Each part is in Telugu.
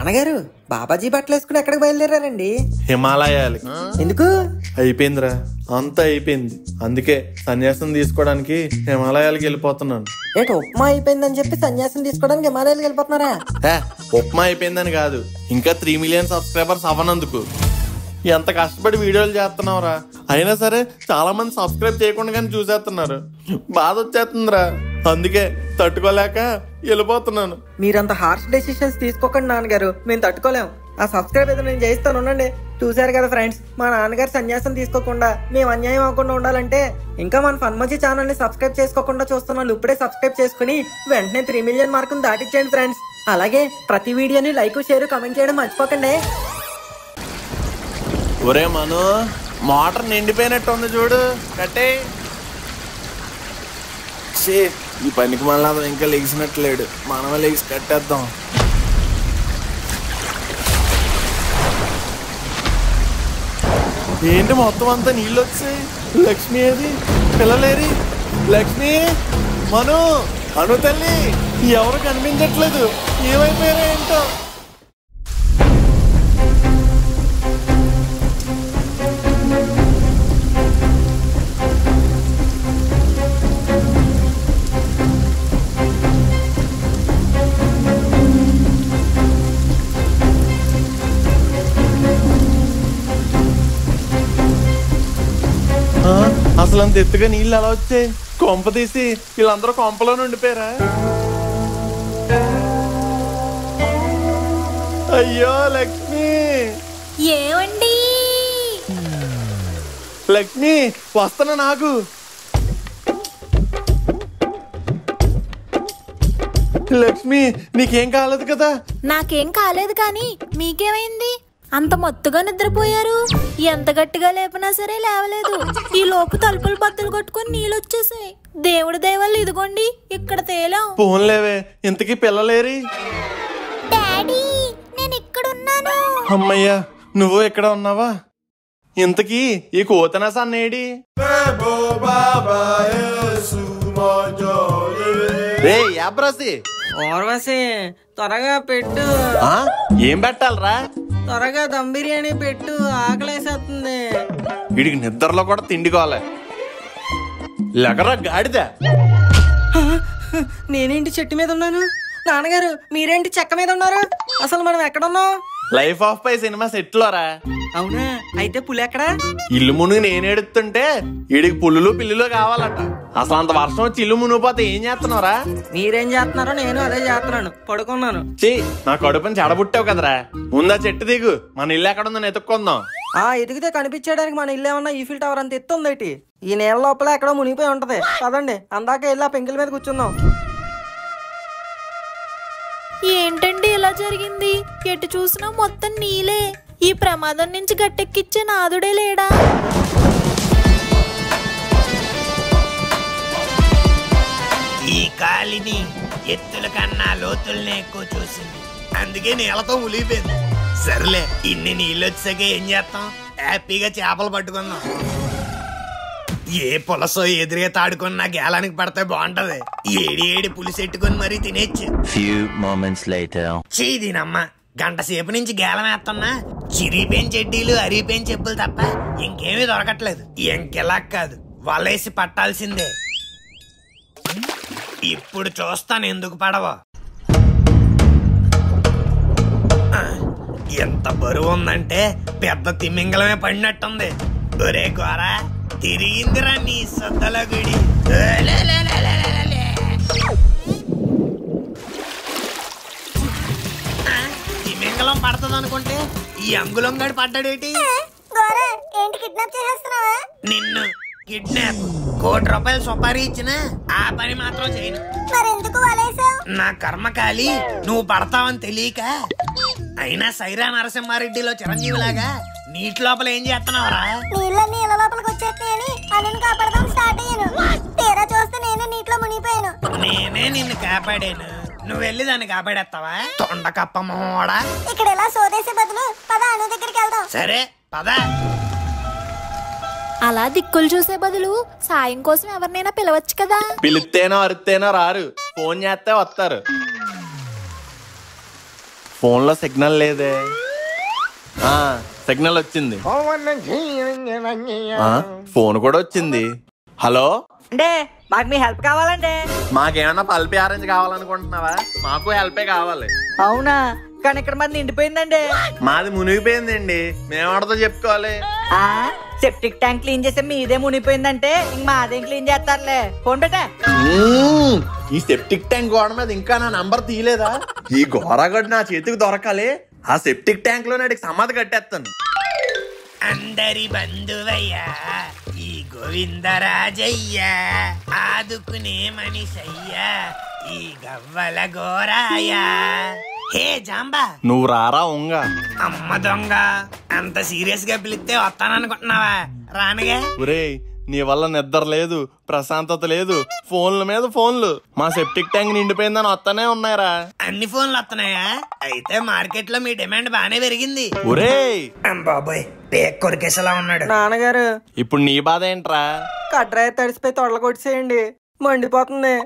నాన్నగారు బాబాజీ బట్టలు వేసుకుని ఎక్కడికి బయలుదేరారండి? హిమాలయాలకి. ఎందుకు? అయిపోయిందిరా, అంతా అయిపోయింది. అందుకే సన్యాసం తీసుకోవడానికి హిమాలయాలకి వెళ్ళిపోతున్నాను. ఏంటి ఉప్మా అయిపోయిందని చెప్పి సన్యాసం తీసుకోవడానికి హిమాలయాలకు వెళ్ళిపోతున్నారా? ఉప్మా అయిపోయిందని కాదు, ఇంకా 3 మిలియన్ సబ్స్క్రైబర్స్ అవ్వనందుకు. ఎంత కష్టపడి వీడియోలు చేస్తున్నావురా, అయినా సరే చాలా మంది సబ్స్క్రైబ్ చేయకుండా కానీ చూసేస్తున్నారు. బాధ వచ్చేస్తుందిరా, అందుకే తట్టుకోలేక వెళ్ళిపోతున్నాను. మీరంత హార్ష్ డెసిషన్స్ తీసుకోకండి నాన్నగారు, మేము తట్టుకోలేం. ఆ సబ్స్క్రైబ్ అయితే నేను చేయిస్తాను, ఉండండి. చూసారు కదా ఫ్రెండ్స్, మా నాన్నగారు సన్యాసం తీసుకోకుండా మేము అన్యాయం అవ్వకుండా ఉండాలంటే ఇంకా మన ఫన్మజీ ఛానల్ ని సబ్స్క్రైబ్ చేసుకోకుండా చూస్తున్న వాళ్ళు ఇప్పుడే సబ్స్క్రైబ్ చేసుకుని వెంటనే 3 మిలియన్ మార్కును దాటించండి ఫ్రెండ్స్. అలాగే ప్రతి వీడియోని లైక్, షేర్, కమెంట్ చేయడం మర్చిపోకండి. ఒరే మను, మోటార్ నిండిపోయినట్టు ఉంది చూడు, కట్టే. ఈ పనికి మళ్ళీ ఇంకా లెగిసినట్లేడు, మనమే లెగిసి కట్టేద్దాం. ఏంటి మొత్తం అంతా నీళ్ళు వచ్చాయి? లక్ష్మి ఏది? పిల్లలేరి? లక్ష్మి, మను, అను తల్లి ఎవరు కనిపించట్లేదు, ఏమైపోయారో ఏంటో. అసలు అంత ఎత్తుగా నీళ్ళు అలా వచ్చాయి? కొంప తీసి వీళ్ళందరూ కొంపలో ఉండిపోయారా? అయ్యో లక్ష్మి! ఏమండి? లక్ష్మి వస్తున్నా నాకు. లక్ష్మి నీకేం కాలేదు కదా? నాకేం కాలేదు, కానీ మీకేమైంది? అంత మత్తుగా నిద్రపోయారు. ఎంత గట్టిగా లేపినా సరే లేవలేదు. ఈ లోపు తలుపులు బద్దలు కొట్టుకుని నీళ్ళు వచ్చేసాయి. దేవుడి దేవాళ్ళు ఇదిగోండి ఇక్కడ తేలాం. పోన్లేవే, ఇంతకీ పిల్లలేరి? డాడీ, నేను ఇక్కడ ఉన్నాను. అమ్మయ్యా, నువ్వు ఎక్కడ ఉన్నావా? ఇంతకీ ఈ కోతన సన్నేడి? ఓర్వశి, త్వరగా పెట్టు. ఏం పెట్టాలరా? త్వరగా దమ్ బిర్యానీ పెట్టు, ఆకలేసేస్తుంది. వీడికి నిద్రలో కూడా తిండికోవాలి. లెగరా గాడిద. నేనేంటి చెట్టు మీద ఉన్నాను? నాన్నగారు మీరేంటి చెక్క మీద ఉన్నారు? అసలు మనం ఎక్కడున్నాం? Life of Pi cinema set లోరా. అవునా? అయితే పులి ఎక్కడా? ఇల్లు మునుగు నేను ఎడుతుంటే వీడికి పుల్లులు పిల్లులు కావాలట. అసలు అంత వర్షం వచ్చి ఇల్లు మునిగిపోతే ఏం చేస్తున్నారా? మీరేం చేస్తున్నారో నేను అదే చేస్తున్నాను, పడుకున్నాను. నా కడుపుని చెడబుట్టావు కదరా. ముందా చెట్టు దిగు, మన ఇల్లు ఎక్కడ ఉందని ఎత్తుక్కుందాం. ఎదిగితే కనిపించడానికి మన ఇల్లు ఏమన్నా ఈఫిల్ టవర్ అంత ఎత్తు ఉందేటి? ఈ నేల లోపల ఎక్కడో మునిగిపోయి ఉంటది. పదండి, అందాక వెళ్ళి ఆ పెంకుల మీద కూర్చుందాం. ఏంటండి ఇలా జరిగింది? ఎటు చూసినా మొత్తం నీలే. ఈ ప్రమాదం నుంచి గట్టెక్కిచ్చే నాదుడే లేడా? ఈ కాలిని ఎత్తుల కన్నా లోతుల్నే ఎక్కువ చూసింది, అందుకే నీళ్ళతో మునిగిపోయింది. సర్లే, ఇన్ని నీళ్ళు వచ్చాక ఏం చేస్తాం? హ్యాపీగా చేపలు పట్టుకుందాం. ఏ పులసో ఎదురుగా తాడుకున్నా గేలానికి పడితే బాగుంటది. ఏడి పులిసెట్టుకుని మరీ తినేచ్చు. చీదీనమ్మ, గంట సేపు నుంచి గేలం వేస్తున్నా చిరిగిపోయిన చెడ్డీలు, అరిగిపోయిన చెప్పులు తప్ప ఇంకేమీ దొరకట్లేదు. ఇంకెలా కాదు, వలేసి పట్టాల్సిందే. ఇప్పుడు చూస్తాను ఎందుకు పడవో. ఎంత బరువు ఉందంటే పెద్ద తిమింగలమే పడినట్టుంది. ఒరే గోరా, తిరిగిందిరా నీ సొద్దల గుడి. తిమింగలం పడుతుంది అనుకుంటే ఈ అంగుళంగాడు పడ్డాడేటి? నిన్ను కిడ్నాప్, ₹1 కోటి సుపారీ ఇచ్చినా ఆ పని మాత్రం చేయను. నా కర్మకాలి, నువ్వు పడతావని తెలియక. అయినా సైరా నరసింహారెడ్డిలో చిరంజీవిలాగా నీటి లోపల ఏం చేస్తున్నావురా? నీళ్ళని ఇళ్ళ లోపలికి వచ్చేస్తాయని అన్నను కాపాడదాం స్టార్ట్ అయ్యాను. తీరా చూస్తే నేనే నీటిలో మునిగిపోయాను. నేనే నిన్ను కాపాడాను, నువ్వు వెళ్ళి దాన్ని కాపాడేస్తావా? తొండకప్ప మోడా. ఇక్కడ ఇలా సోదేసే బదులు పద అను దగ్గరికి వెళ్దాం. సరే పద. అలా దిక్కులు చూసే బదులు సాయం కోసం ఎవరినైనా పిలవచ్చు కదా. పిలిస్తేనో అరిస్తేనో రారు, ఫోన్ చేస్తే వస్తారు. ఫోన్ లో సిగ్నల్ లేదే. సిగ్నల్ వచ్చింది. ఫోన్ కూడా వచ్చింది. హలో అంటే మాకు మీ హెల్ప్ కావాలండి. మాకేమన్నా పల్పి ఆరెంజ్ కావాలనుకుంటున్నావా? మాకు హెల్పే కావాలి. అవునా? కానీ ఇక్కడ మాది నిండిపోయిందండి. మాది మునిగిపోయిందండి. మేమేమడతో చెప్పుకోవాలి. సెప్టిక్ ట్యాంక్ క్లీన్ చేస్తే మీదే మునిగిపోయిందంటే ఇంక మాదేం క్లీన్ చేస్తారులే. ఫోన్ పెట్టా. ఈ సెప్టిక్ ట్యాంక్ గోడ మీద ఇంకా నా నంబర్ తీయలేదా? ఈ గోరగడ్డ నా చేతికి దొరకాలి. ఆ సెప్టిక్ ట్యాంక్ లో నాటికి సమాధి కట్టేస్తాను. అందరి బంధువయ్యా ఈ గోవిందరాజయ్యా, ఆదుకునే మనిషయ్యా ఈ గవ్వల గోరాయా. హే జాంబా, నువ్వు రారా ఉంగ. అమ్మ దొంగ, అంత సీరియస్ గా పిలిస్తే వస్తాననుకుంటున్నావా? రానుగా. ఒరేయ్, నీ వల్ల నిద్ర లేదు, ప్రశాంతత లేదు. ఫోన్ల మీద ఫోన్లు. మా సెప్టిక్ ట్యాంక్ నిండిపోయిందని వస్తానే ఉన్నాయరా. అన్ని ఫోన్లు వస్తున్నాయా? అయితే మార్కెట్ లో మీ డిమాండ్ బానే పెరిగింది. ఒరేయ్ బాబోయ్, పేక్ కొరికేసేలా ఉన్నాడు. నాన్నగారు, ఇప్పుడు నీ బాధ ఏంట్రా? కట్రాయి తడిసిపోయి తొడలు కొట్టేసేయండి, మండిపోతుంది.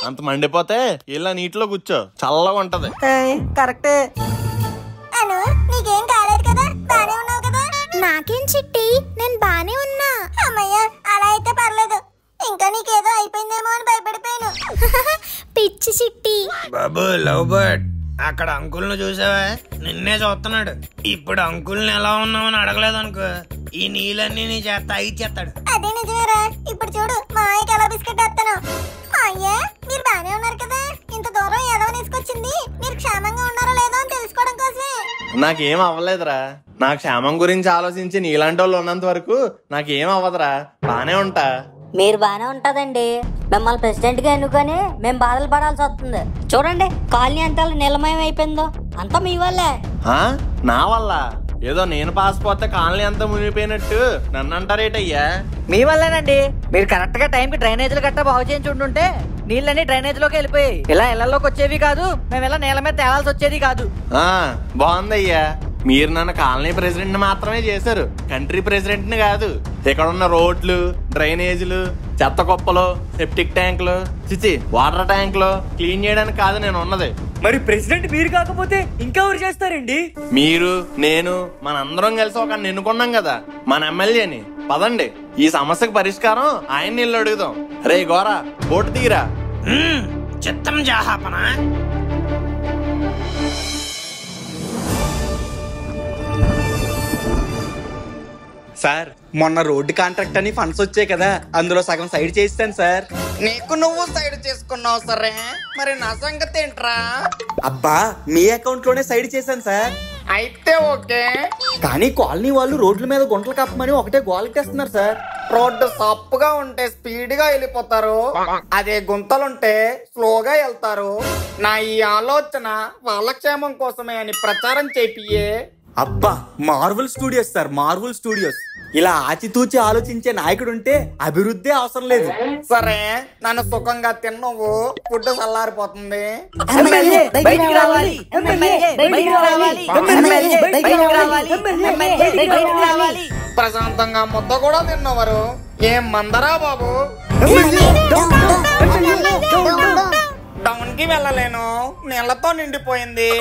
అంత మండిపోతే ఇలా నీటిలో కూర్చో, చల్లగా ఉంటది. కరెక్టే. అను, నీకేం కాలేదు కదా? బానే ఉన్నావు కదా? నాకేం చిట్టి, నేను బానే ఉన్నా. అమ్మయ్య, అలా అయితే పర్లేదు. ఇంకా నీకేదో అయిపోయిందేమో అని భయపడిపోయాను. పిచ్చి చిట్టి. బాబు లవ్ బర్డ్, అక్కడ అంకుల్ ను చూసావా? నిన్నే చూస్తున్నాడు. ఇప్పుడు అంకుల్ ని ఎలా ఉన్నామని అడగలేదు అనుకో, ఈ నీళ్ళన్నీ నీ చేత ఇచ్చేస్తాడు. అదే నిజమేరా. ఇప్పుడు చూడు, మా ఆయనకి ఎలా బిస్కెట్ వేస్తాను. అయ్యా, మీరు బానే ఉన్నారు కదా? ఇంత దూరం ఏదో తీసుకొచ్చింది మీరు క్షేమంగా ఉన్నారో లేదో అని తెలుసుకోవడం కోసమే. నాకేం అవ్వలేదురా. నా క్షేమం గురించి ఆలోచించి నీలాంటి వాళ్ళు ఉన్నంత వరకు నాకేం అవ్వదురా, బానే ఉంటా. మీరు బానే ఉంటదండి. మిమ్మల్ని ప్రెసిడెంట్ గా ఎన్నుకొని మేము బాధలు పడాల్సి వస్తుంది. చూడండి, కాలనీ అంతా నిలమయం అయిపోయిందో, అంతా మీ వల్లే. నా వల్ల? ఏదో నేను పాస్ పోతే కాలనీ అంతా మునిగిపోయినట్టు నన్ను అంటారేటయ్యా? మీ వల్లేనండి. మీరు కరెక్ట్ గా టైం కి డ్రైనేజీలు గట్రా బాగు చేయించుంటుంటే నీళ్ళని డ్రైనేజ్ లోకి వెళ్ళిపోయి ఇలా ఇళ్లలోకి వచ్చేవి కాదు, మేము ఇలా నీళ్ళ మీద తేలాల్సి వచ్చేది కాదు. బాగుందయ్యా. మీరు నన్ను కాలనీ ప్రెసిడెంట్ మాత్రమే చేశారు, కంట్రీ ప్రెసిడెంట్ ని కాదు. ఇక్కడ ఉన్న రోడ్లు, డ్రైనేజీలు, చెత్త కుప్పలు, సెప్టిక్ ట్యాంకులు, చిచి వాటర్ ట్యాంకులు క్లీన్ చేయడానికి కాదు నేను ఉన్నది. మరి ప్రెసిడెంట్ మీరు కాకపోతే ఇంకెవరు చేస్తారండి? మీరు, నేను, మనందరం కలిసి ఒక ఎన్నుకున్నాం కదా మన ఎమ్మెల్యేని. పదండి, ఈ సమస్యకు పరిష్కారం ఆయన నీళ్ళు అడుగుదాం. రే గోరా, ఓటు తీరా. చిత్తం జాహాపన. సార్, మొన్న రోడ్డు కాంట్రాక్ట్ అని ఫండ్స్ వచ్చాయి కదా, అందులో సగం సైడ్ చేస్తాను సార్. నీకు నువ్వు సైడ్ చేసుకున్నావు సరే, మరి నా సంగతి ఏంట్రా? అబ్బా, మీ అకౌంట్ లోనే సైడ్ చేశాను సార్. అయితే ఓకే. కానీ కాలనీ వాళ్ళు రోడ్ల మీద గుంటలు కప్పమని ఒకటే గోలెట్టేస్తున్నారు సార్. రోడ్డు సాప్పుగా ఉంటే స్పీడ్ గా వెళ్ళిపోతారు, అదే గుంతలుంటే స్లోగా వెళ్తారు. నా ఈ ఆలోచన వాళ్ళ క్షేమం కోసమే అని ప్రచారం చేపియే. అబ్బా, marvel Studios sir, Marvel studios. ఇలా ఆచితూచి ఆలోచించే నాయకుడు ఉంటే అభివృద్ధి అవసరం లేదు. సరే, నన్ను సుఖంగా తిన్నవు, ఫుడ్ చల్లారిపోతుంది. ప్రశాంతంగా ముద్ద కూడా తిన్నవారు ఏం మందరా బాబు. టౌన్ కి వెళ్ళలేను, నీళ్లతో నిండిపోయింది.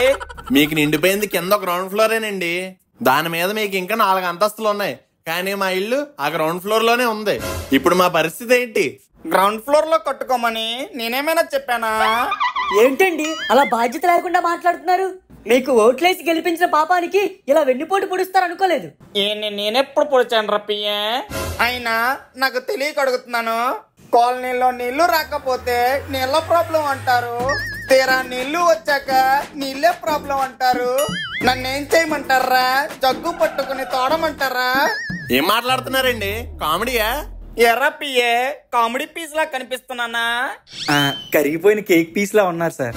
మీకు నిండిపోయింది కింద గ్రౌండ్ ఫ్లోరేనండి. దాని మీద మీకు ఇంకా 4 అంతస్తులు ఉన్నాయి, కానీ మా ఇల్లు ఆ గ్రౌండ్ ఫ్లోర్ లోనే ఉంది. ఇప్పుడు మా పరిస్థితి ఏంటి? గ్రౌండ్ ఫ్లోర్ లో కట్టుకోమని నేనేమైనా చెప్పానా? ఏంటండి అలా బాధ్యత లేకుండా మాట్లాడుతున్నారు? మీకు ఓట్లేసి గెలిపించిన పాపానికి ఇలా వెన్నుపోటు పొడుస్తారు అనుకోలేదు. నేనెప్పుడు పొడిచాను రప్పియే? అయినా నాకు తెలియక అడుగుతున్నాను. కాలనీలో నీళ్లు రాకపోతే నీళ్ళ ప్రాబ్లం అంటారు, తీరా నీళ్లు వచ్చాక నీళ్ళే ప్రాబ్లం అంటారు. నన్నేం చేయమంటారా? జగ్గు పట్టుకుని తోడమంటారా? ఏం మాట్లాడుతున్నారండి? కామెడీయా? ఎర్రపియే కామెడీ పీస్ లా కనిపిస్తున్నానా? కరిగిపోయిన కేక్ పీస్ లా ఉన్నారు సార్.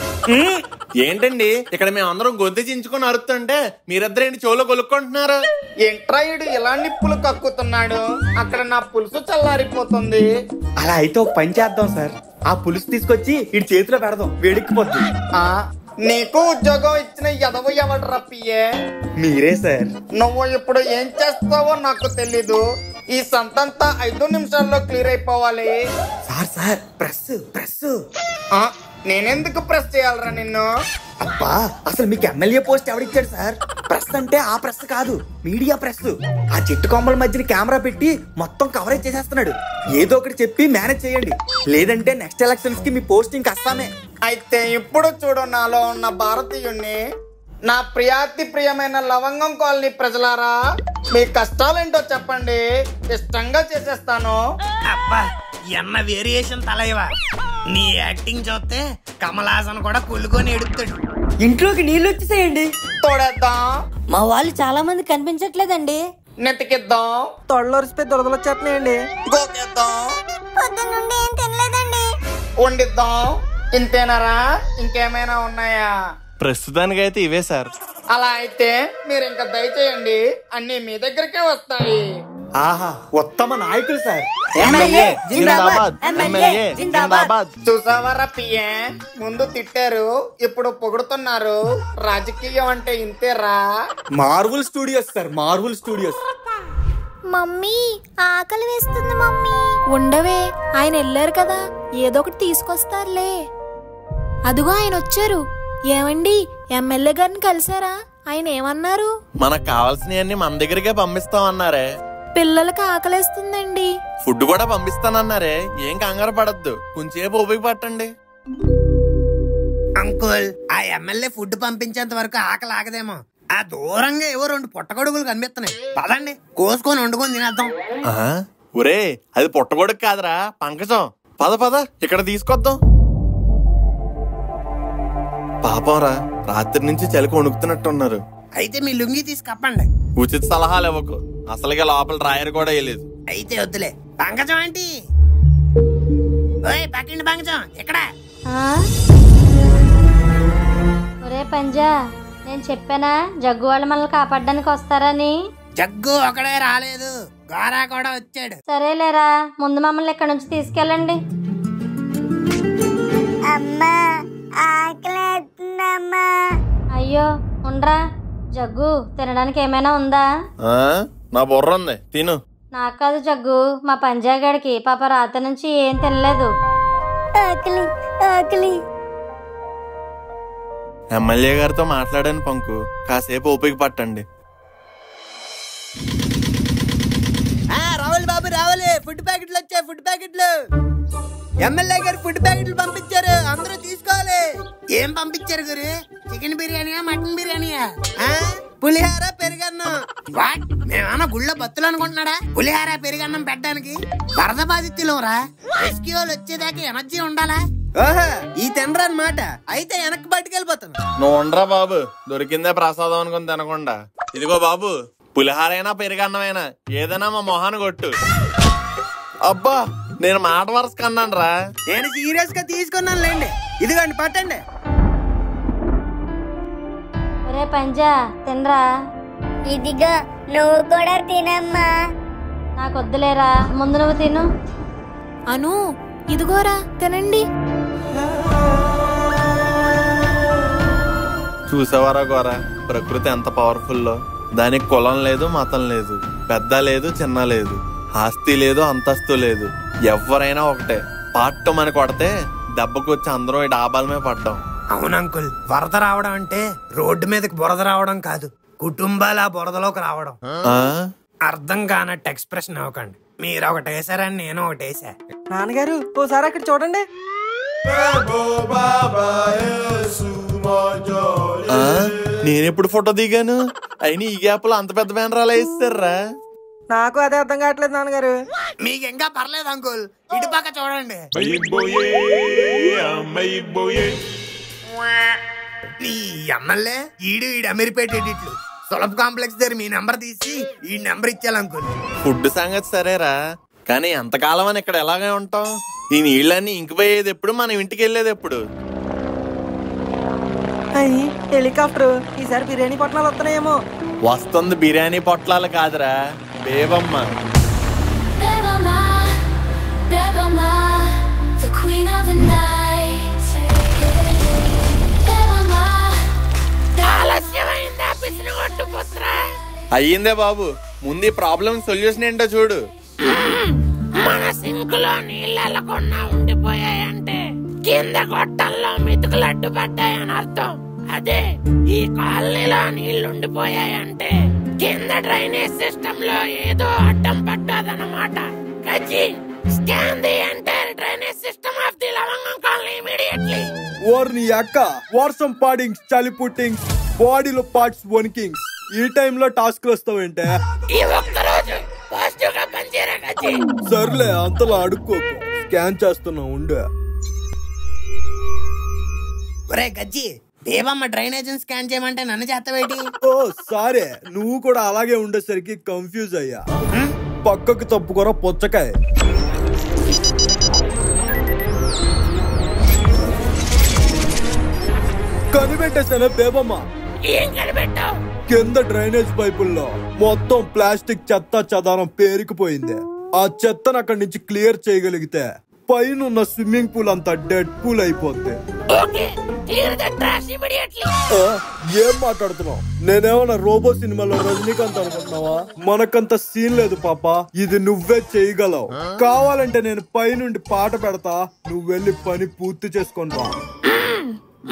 ఏంటండి ఇక్కడ మేమందరం గొంతు చించుకొని అరుతుంటే మీరిద్దరేంటి చెవులో కొలుక్కుంటున్నారు? ఎంట్రాయుడు ఇలా నిప్పులు కక్కుతున్నాడు, అక్కడ నా పులుసు చల్లారిపోతుంది. అలా అయితే ఒక పని చేద్దాం సార్, ఆ పులుసు తీసుకొచ్చి ఇటు చేతిలో పెడదాం, వేడెక్కిపోద్ది. నీకు ఉద్యోగం ఇచ్చిన ఎదవ ఎవడు రప్పియే? మీరే సార్. నువ్వు ఇప్పుడు ఏం చేస్తావో నాకు తెలీదు. ఈ సంతంతా 5 నిమిషాల్లో క్లియర్ అయిపోవాలి. Sir sir, press press. నేనెందుకు ప్రెస్ చేయాలరా నిన్ను? అబ్బా అసలు మీకు ఎమ్మెల్యే పోస్ట్ ఎవడిచ్చాడు సార్? ప్రెస్ అంటే ఆ ప్రెస్ కాదు, మీడియా ప్రెస్. ఆ చెట్టు కొమ్మల మధ్యన కెమెరా పెట్టి మొత్తం కవరేజ్ చేసేస్తున్నాడు. ఏదో ఒకటి చెప్పి మేనేజ్ చేయండి, లేదంటే నెక్స్ట్ ఎలక్షన్స్ కి మీ పోస్టింగ్ కష్టమే. అయితే ఇప్పుడు చూడు నాలో ఉన్న భారతీయుణ్ణి. నా ప్రియాతి ప్రియమైన లవంగం కాలనీ ప్రజలారా, మీ కష్టాలేంటో చెప్పండి, ఇష్టంగా చేసేస్తాను. అబ్బా ఎన్న వేరియేషన్ తలైవా. నీ యాక్టింగ్ చూస్తే కమలాసన్ కూడా కుళ్ళుకొని ఎడుతాడు. ఇంట్లోకి నీళ్ళు వచ్చేసేయండి. తోడేద్దాం, మా వాళ్ళు చాలా మంది కనిపించట్లేదండి. నెతికిద్దాం, తొడలొరిసిపోయి దురదలు వచ్చేస్తున్నాయండి. గోకేద్దాం, పొద్దున్నుండి ఏం తినలేదండి. వండిద్దాం. ఇంతేనారా, ఇంకేమైనా ఉన్నాయా? ప్రస్తుతానికైతే ఇవే సార్. అలా అయితే మీరు ఇంకా దయచేయండి, అన్ని మీ దగ్గరికే వస్తాయి. ఆహా ఉత్తమ నాయకులు సార్. ఎమ్మెల్యే జిందాబాద్, ఎమ్మెల్యే జిందాబాద్. చూసావారా పిఏ, ముందు తిట్టారు ఇప్పుడు పొగుడుతున్నారు. రాజకీయం అంటే ఇంతేరా. Marvel Studios sir, Marvel Studios. Mummy ఆకలి వేస్తుంది మమ్మీ. ఉండవే, ఆయన వెళ్ళారు కదా, ఏదో ఒకటి తీసుకొస్తారులే. అదిగో ఆయన వచ్చారు. ఏమండి, ఎమ్మెల్యే గారిని కలిసారా? ఆయన ఏమన్నారు? మనకు కావాల్సినవన్నీ మన దగ్గరికే పంపిస్తామన్నారే. పిల్లలకి ఆకలేస్తుందండి. ఫుడ్ కూడా పంపిస్తానన్నారే. ఏం కంగారు పడద్దు, కొంచెంసేపు ఓపిక పట్టండి. అంకుల్, ఆ ఎమ్మెల్యే ఫుడ్ పంపించేంత వరకు ఆకలి ఆగదేమో. ఆ దూరంగా ఏవో 2 పుట్టగొడుగులు కనిపిస్తున్నాయి. పదండి, కోసుకొని వండుకొని తినేద్దాం. ఒరే, అది పుట్టగొడుగు కాదురా, పంకజం. పద పద, ఇక్కడ తీసుకొద్దాం. పాపంరా, రాత్రి నుంచి చలికి వణుకుతున్నట్టున్నారు. అయితే మీ లుంగి తీసి కప్పండి. ఉచిత సలహాలు ఇవ్వకు, అసలుగా లోపల డ్రాయర్ కూడా వేయలేదు. అయితే వద్దులే. పంకజం ఏంటి? ఓయ్ పక్కింటి పంకజం, ఇక్కడ. ఒరే పంజా, నేను చెప్పానా జగ్గు వాళ్ళు మనల్ని కాపాడడానికి వస్తారని? జగ్గు ఒకడే రాలేదు, గోరా కూడా వచ్చాడు. సరేలేరా, ముందు మమ్మల్ని ఇక్కడ నుంచి తీసుకెళ్ళండి. అమ్మా ఆకలేస్తుందమ్మా. అయ్యో ఉండ్రా, జగ్గు తినడానికి ఏమైనా ఉందా? నా బుర్ర ఉంది, తిను. నాకు కాదు జగ్గు, మా పంజాగాడికి పాప రాత్రి నుంచి ఏం తినలేదు. ఆకలి ఆకలి. ఎమ్మెల్యే గారితో మాట్లాడాను పంకు, కాసేపు ఓపిక పట్టండి. రావాలి బాబు రావాలి, ఫుడ్ ప్యాకెట్లు వచ్చాయి, ఫుడ్ ప్యాకెట్లు. ఎమ్మెల్యే గారు ఫుడ్ ప్యాకెట్లు పంపించారు, అందరూ తీసుకోవాలి. ఏం పంపించారు గురు? చికెన్ బిర్యానీయా, మటన్ బిర్యానీయా, పులిహార, పెరుగన్నం? వాట్, మేమన్నా గుళ్ళో భక్తులు అనుకుంటున్నాడా పులిహార పెరుగన్నం పెట్టడానికి? వరద బాధితులు రా, రెస్క్యూ వాళ్ళు వచ్చేదాకా ఎనర్జీ ఉండాలా? ఓహో, ఈ తినరా అన్నమాట. అయితే వెనక్కి పట్టుకెళ్ళిపోతాను. నువ్వు ఉండరా బాబు, దొరికిందే ప్రసాదం అనుకుని తినకుండా. ఇదిగో బాబు, పులిహారైనా పెరుగన్నమైనా ఏదైనా మా మొహాన్ని కొట్టు. అబ్బా, నేను మాట వరుస కన్నాను రా. నేను సీరియస్ గా తీసుకున్నాను లేండి. ఇదిగోండి పట్టండి. ఒరే పంజా, తినరా. ఇదిగో నువ్వు కూడా తినమ్మా. నాకు వద్దులేరా, ముందు నువ్వు తిను. అను, ఇదిగోరా తినండి. చూసేవారా గోరా, ప్రకృతి ఎంత పవర్ఫుల్లో. దానికి కులం లేదు, మతం లేదు, పెద్ద లేదు, చిన్న లేదు, ఆస్తి లేదు, అంతస్తు లేదు. ఎవరైనా ఒకటే. పాట్టమని కొడితే దెబ్బకు వచ్చి అందరూ ఈ డాబాల మీద పడ్డాం. అవును అంకుల్, వరద రావడం అంటే రోడ్డు మీదకి బురద రావడం కాదు, కుటుంబాల బురదలోకి రావడం. అర్థం కానట్టు ఎక్స్ప్రెషన్ అవ్వకండి. మీరు ఒకటి వేసారని నేను ఒకటి వేసా. నాన్నగారు ఓసారి అక్కడ చూడండి. నేనెప్పుడు ఫోటో దిగాను? అయినా ఈ గ్యాప్ లో అంత పెద్ద బ్యానర్ అలా వేస్తారా? నాకు అదే అర్థం కావట్లేదు నాన్నగారు. మీకు ఇంకా పర్లేదు అంకుల్, ఇటు పక్క చూడండి. నీ ఎమ్మెల్యే ఈడు అమీర్పేట ఎడిట్లు సులభ్ కాంప్లెక్స్ దగ్గర మీ నెంబర్ తీసి ఈ నెంబర్ ఇచ్చాను అంకుల్. ఫుడ్ సంగతి సరేరా, కానీ ఎంతకాలం అని ఇక్కడ ఎలాగే ఉంటాం? ఈ నీళ్ళన్నీ ఇంకిపోయేది ఎప్పుడు, మనం ఇంటికి వెళ్ళేది ఎప్పుడు? అయ్యి హెలికాప్టర్, ఈసారి బిర్యానీ పొట్లాలు వస్తున్నాయేమో. వస్తుంది బిర్యానీ పొట్లాలు కాదురా, బేబమ్మ. అయ్యిందే బాబు, ముందు ఈ ప్రాబ్లం సొల్యూషన్ ఏంటో చూడు. మన సింక్ లో నీళ్ళు వెళ్ళకుండా ఉండిపోయాయంటే కింద గొట్టంలో మెతుకులు అడ్డుపడ్డాయని అర్థం. అదే ఈ కాలనీలో నీళ్లుండిపోయాయంటే కింద డ్రైనేజ్ సిస్టమ్ లో ఏదో అడ్డం పడ్డాదన్నమాట. గజ్జి, scan the entire drainage system of the లవంగం కాలనీ ఇమిడియట్లీ. ఓర్ని అక్క, వర్షం పాడింగ్స్, చలి పుట్టింగ్స్, బాడీలో పార్ట్స్ వణికింగ్స్, ఈ టైంలో టాస్క్లు వస్తావేంటే? ఈ ఒక్కరోజు పాజిటివ్ గా పనిచేయరా గజ్జి. సర్లే, అంతలా అడుక్కోకు, స్కాన్ చేస్తున్నా ఉండు. ఒరే గజ్జి, దేవమ్మ డ్రైనేజ్ స్కాన్ చేయమంటే నన్ను చేస్తావేటి? ఓ సరే, నువ్వు కూడా అలాగే ఉండేసరికి కన్ఫ్యూజ్ అయ్యా. పక్కకు తప్పుకోరా పుచ్చకాయ. కనిపెట్టేసానే బేబమ్మ. ఏం కనిపెట్టావు? కింద డ్రైనేజ్ పైపుల్లో మొత్తం ప్లాస్టిక్ చెత్త చెదారం పేరుకుపోయింది. ఆ చెత్తను అక్కడి నుంచి క్లియర్ చేయగలిగితే పైన స్విమ్మింగ్ పూల్ అంతా డెడ్ పూల్ అయిపోద్ది. ఏం మాట్లాడుతున్నావు? నేనేమన్నా రోబో సినిమాలో రజనీకాంత్ అనుకుంటున్నావా? మనకంత సీన్ లేదు పాప, ఇది నువ్వే చేయగలవు. కావాలంటే నేను పైనుండి పాట పెడతా, నువ్వు వెళ్ళి పని పూర్తి చేసుకొని రా.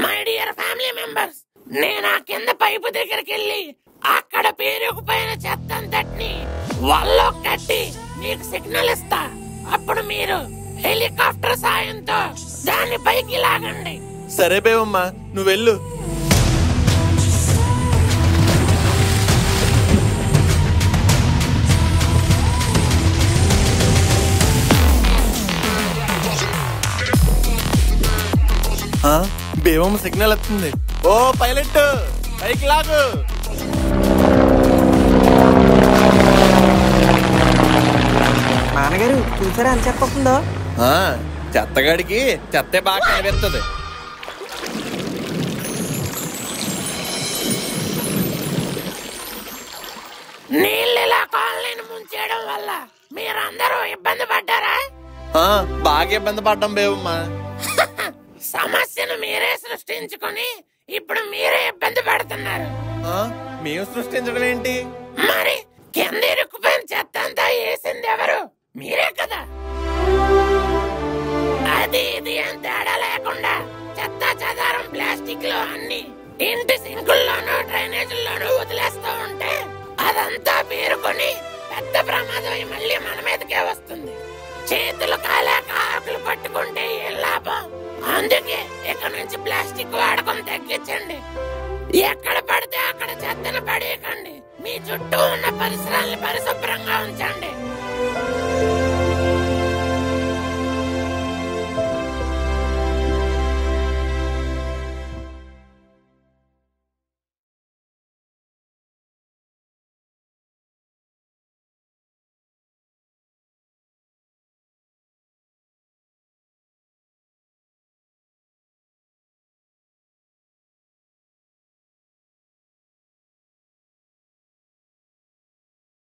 మై డియర్ ఫ్యామిలీ మెంబర్స్, నేను ఆ కింద పైపు దగ్గరికి వెళ్ళి అక్కడ పేరుకుపోయిన చెత్త అంతటిని వల్లో కట్టి మీకు సిగ్నల్ ఇస్తా. అప్పుడు మీరు హెలికాప్టర్ సాయంతో దాన్ని పైకి లాగండి. సరే బేవమ్మా, నువ్వు వెళ్ళు. బేవమ్మ సిగ్నల్ వస్తుంది. ఓ పైలట్, పైకి లాగు. నాన్నగారు చూసారా అని చెప్పకుందో? చెత్తగాడికి చెత్తే బాగా కనిపిస్తుంది. నీళ్ళు ఇలా కాలనీని ముంచేయడం వల్ల మీరందరూ ఇబ్బంది పడ్డారా? బాగా ఇబ్బంది పడ్డాం బేవమ్మా. సమస్యను మీరే సృష్టించుకుని ఇప్పుడు మీరే ఇబ్బంది పడుతున్నారు. మేము సృష్టించడం ఏంటి? మరి కింద ఇరుక్కుపోయిన చెత్త అంతా వేసింది ఎవరు? మీరే కదా. అది ఇది అని తేడా లేకుండా చెత్త చెదారం ప్లాస్టిక్ లో అన్ని ఇంటి సింకుల్లోనూ డ్రైనేజీల్లోనూ వదిలేస్తూ ఉంటే అదంతా పేరుకొని పెద్ద ప్రమాదం మళ్ళీ మన మీదకే వస్తుంది. చేతులు కాలేక ఆకులు పట్టుకుంటే ఏం లాభం? అందుకే ఇక నుంచి ప్లాస్టిక్ వాడకం తగ్గించండి. ఎక్కడ పడితే అక్కడ చెత్తను పడేయకండి. మీ చుట్టూ ఉన్న పరిసరాలను పరిశుభ్రంగా ఉంచండి.